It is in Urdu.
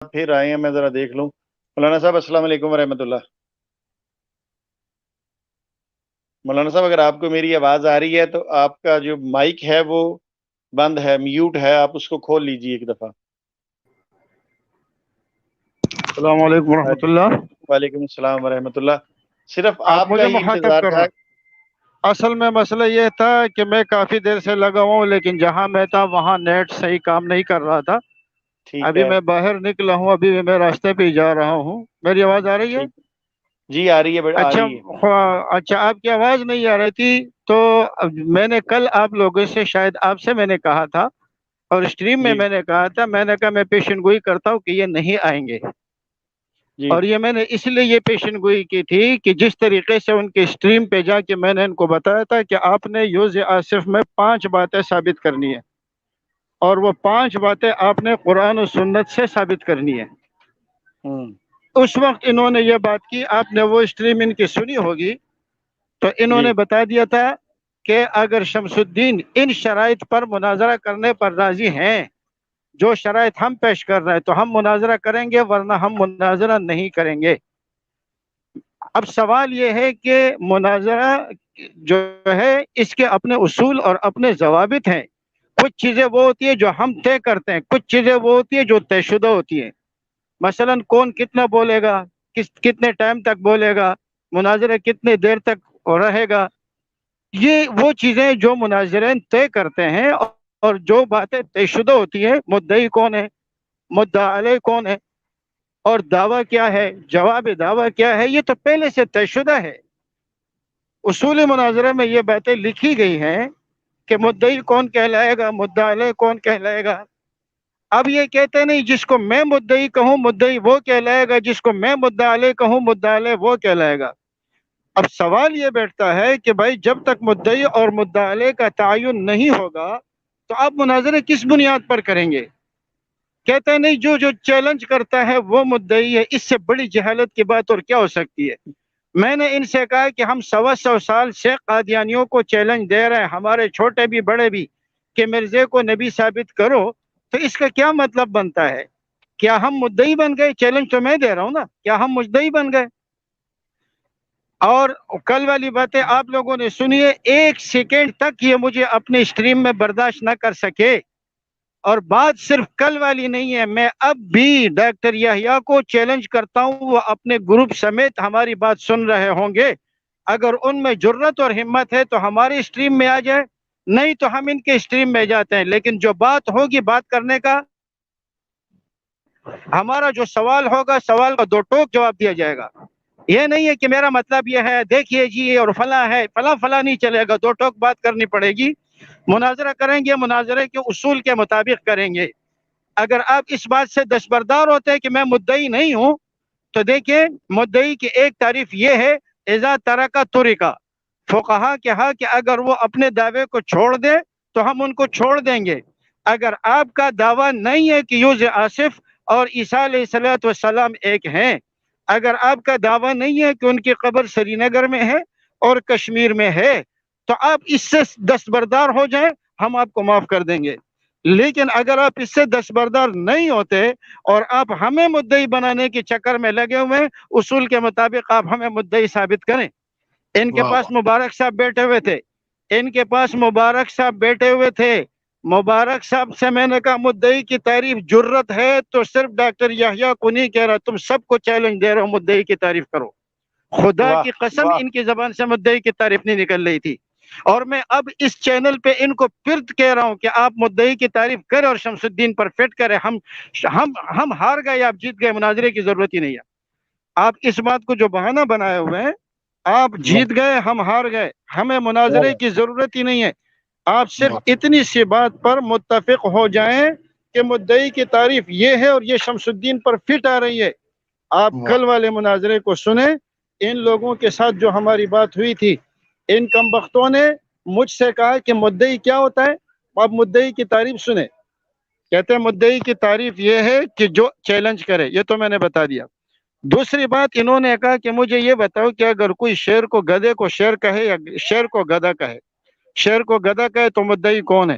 پھر آئے ہیں, میں ذرا دیکھ لوں. مولانا صاحب السلام علیکم ورحمۃ اللہ. مولانا صاحب اگر آپ کو میری آواز آ رہی ہے تو آپ کا جو مائک ہے وہ بند ہے, میوٹ ہے, آپ اس کو کھول لیجئے ایک دفعہ. السلام علیکم ورحمۃ اللہ. وعلیکم السلام ورحمۃ اللہ. صرف آپ آپ کا مجھے ہی مخاطب انتظار تھا. کرنا. اصل میں مسئلہ یہ تھا کہ میں کافی دیر سے لگا ہوں, لیکن جہاں میں تھا وہاں نیٹ صحیح کام نہیں کر رہا تھا. ٹھیک ابھی ہے, میں باہر نکلا ہوں, ابھی میں راستے پہ جا رہا ہوں. میری آواز آ رہی ہے؟ ٹھیک. جی آ رہی ہے, آ اچھا. رہی ہے. اچھا, آپ کی آواز نہیں آ رہی تھی تو میں نے کل آپ لوگوں سے, شاید آپ سے میں نے کہا تھا, اور اسٹریم میں جی میں نے کہا تھا, میں نے کہا میں پیشن گوئی کرتا ہوں کہ یہ نہیں آئیں گے. جی اور یہ میں نے اس لیے یہ پیشن گوئی کی تھی کہ جس طریقے سے ان کے اسٹریم پہ جا کے میں نے ان کو بتایا تھا کہ آپ نے یوز آصف میں 5 باتیں ثابت کرنی ہے, اور وہ 5 باتیں آپ نے قرآن و سنت سے ثابت کرنی ہے. ہوں اس وقت انہوں نے یہ بات کی, آپ نے وہ اسٹریم ان کی سنی ہوگی, تو انہوں جی نے بتا دیا تھا کہ اگر شمس الدین ان شرائط پر مناظرہ کرنے پر راضی ہیں, جو شرائط ہم پیش کر رہے ہیں, تو ہم مناظرہ کریں گے, ورنہ ہم مناظرہ نہیں کریں گے. اب سوال یہ ہے کہ مناظرہ جو ہے اس کے اپنے اصول اور اپنے ضوابط ہیں. کچھ چیزیں وہ ہوتی ہیں جو ہم طے کرتے ہیں, کچھ چیزیں وہ ہوتی ہیں جو طے شدہ ہوتی ہیں. مثلا کون کتنا بولے گا, کتنے ٹائم تک بولے گا, مناظرہ کتنے دیر تک رہے گا, یہ وہ چیزیں جو مناظرین طے کرتے ہیں. اور جو باتیں طے شدہ ہوتی ہیں, مدعی کون ہے, مدعا علیہ کون ہے, اور دعویٰ کیا ہے, جواب دعویٰ کیا ہے, یہ تو پہلے سے طے شدہ ہے. اصول مناظرہ میں یہ باتیں لکھی گئی ہیں کہ مدعی کون کہلائے گا, مدعا علیہ کون کہلائے گا. اب یہ کہتے نہیں جس کو میں مدعی کہوں مدعی وہ کہلائے گا, جس کو میں مدعا علیہ کہوں مدعا علیہ وہ کہلائے گا. اب سوال یہ بیٹھتا ہے کہ بھائی جب تک مدعی اور مدعا علیہ کا تعین نہیں ہوگا تو آپ مناظرے کس بنیاد پر کریں گے؟ کہتے نہیں جو چیلنج کرتا ہے وہ مدعی ہے, اس سے بڑی جہالت کی بات اور کیا ہو سکتی ہے. میں نے ان سے کہا کہ ہم 125 سال سے قادیانیوں کو چیلنج دے رہے ہیں, ہمارے چھوٹے بھی بڑے بھی, کہ مرزے کو نبی ثابت کرو, تو اس کا کیا مطلب بنتا ہے؟ کیا ہم مدعی بن گئے؟ چیلنج تو میں دے رہا ہوں نا, کیا ہم مدعی بن گئے؟ اور کل والی باتیں آپ لوگوں نے سنیے, 1 سیکنڈ تک یہ مجھے اپنے اسٹریم میں برداشت نہ کر سکے. اور بات صرف کل والی نہیں ہے, میں اب بھی ڈاکٹر یحییٰ کو چیلنج کرتا ہوں, وہ اپنے گروپ سمیت ہماری بات سن رہے ہوں گے, اگر ان میں جرت اور ہمت ہے تو ہمارے اسٹریم میں آ جائے, نہیں تو ہم ان کے اسٹریم میں جاتے ہیں. لیکن جو بات ہوگی بات کرنے کا, ہمارا جو سوال ہوگا سوال کا 2 ٹوک جواب دیا جائے گا. یہ نہیں ہے کہ میرا مطلب یہ ہے دیکھیے جی اور فلاں ہے, فلاں فلاں نہیں چلے گا, 2 ٹوک بات کرنی پڑے گی. مناظرہ کریں گے, مناظرے کے اصول کے مطابق کریں گے. اگر آپ اس بات سے دستبردار ہوتے ہیں کہ میں مدعی نہیں ہوں, تو دیکھیں مدعی کی ایک تعریف یہ ہے, اذا ترک ترک. فقہا کہا کہ اگر وہ اپنے دعوے کو چھوڑ دے تو ہم ان کو چھوڑ دیں گے. اگر آپ کا دعویٰ نہیں ہے کہ یوز آصف اور عیسیٰ علیہ السلام ایک ہیں, اگر آپ کا دعویٰ نہیں ہے کہ ان کی قبر سری نگر میں ہے اور کشمیر میں ہے, تو آپ اس سے دستبردار ہو جائیں, ہم آپ کو معاف کر دیں گے. لیکن اگر آپ اس سے دستبردار نہیں ہوتے اور آپ ہمیں مدعی بنانے کے چکر میں لگے ہوئے ہیں, اصول کے مطابق آپ ہمیں مدعی ثابت کریں. ان کے واہ پاس واہ. مبارک صاحب بیٹھے ہوئے تھے, ان کے پاس مبارک صاحب بیٹھے ہوئے تھے. مبارک صاحب سے میں نے کہا مدعی کی تعریف جرت ہے تو صرف ڈاکٹر یحییٰ کو نہیں کہہ رہا, تم سب کو چیلنج دے رہا ہوں, مدعی کی تعریف کرو. خدا واہ کی قسم واہ. ان کی زبان سے مدعی کی تعریف نہیں نکل رہی تھی. اور میں اب اس چینل پہ ان کو پھر کہہ رہا ہوں کہ آپ مدعی کی تعریف کریں اور شمس الدین پر فٹ کریں. ہم ہار گئے, آپ جیت گئے, مناظرے کی ضرورت ہی نہیں ہے. آپ اس بات کو جو بہانہ بنائے ہوئے ہیں, آپ جیت گئے ہم ہار گئے, ہمیں مناظرے کی ضرورت ہی نہیں ہے. آپ صرف اتنی سی بات پر متفق ہو جائیں کہ مدعی کی تعریف یہ ہے اور یہ شمس الدین پر فٹ آ رہی ہے. آپ کل والے مناظرے کو سنیں, ان لوگوں کے ساتھ جو ہماری بات ہوئی تھی, ان کمبختوں نے مجھ سے کہا کہ مدعی کیا ہوتا ہے. آپ مدعی کی تعریف سنیں, کہتے ہیں مدعی کی تعریف یہ ہے کہ جو چیلنج کرے, یہ تو میں نے بتا دیا. دوسری بات انہوں نے کہا کہ مجھے یہ بتاؤ کہ اگر کوئی شیر کو گدھے کو شیر کہے یا شیر کو گدھا کہے, شیر کو گدھا کہے تو مدعی کون ہے؟